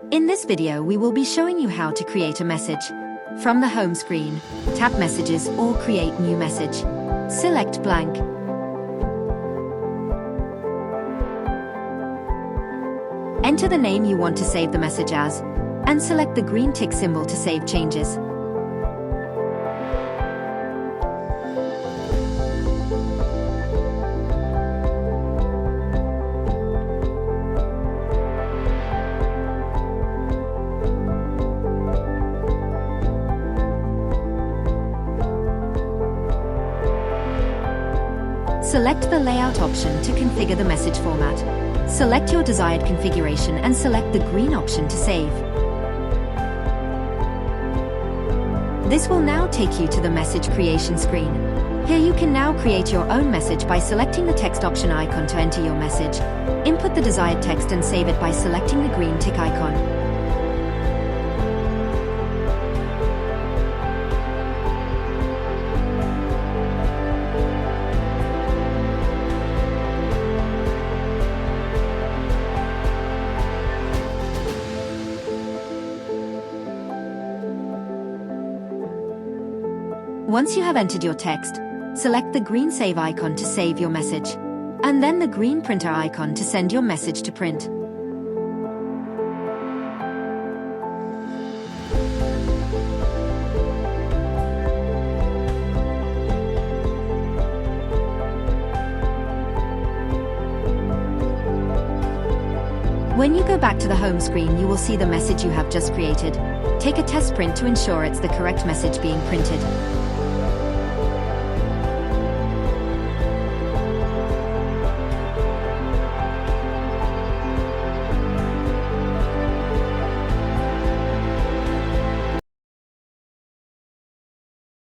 In this video, we will be showing you how to create a message. From the home screen, tap Messages or Create New Message. Select blank. Enter the name you want to save the message as, and select the green tick symbol to save changes. Select the layout option to configure the message format. Select your desired configuration and select the green option to save. This will now take you to the message creation screen. Here you can now create your own message by selecting the text option icon to enter your message. Input the desired text and save it by selecting the green tick icon. Once you have entered your text, select the green save icon to save your message, and then the green printer icon to send your message to print. When you go back to the home screen, you will see the message you have just created. Take a test print to ensure it's the correct message being printed.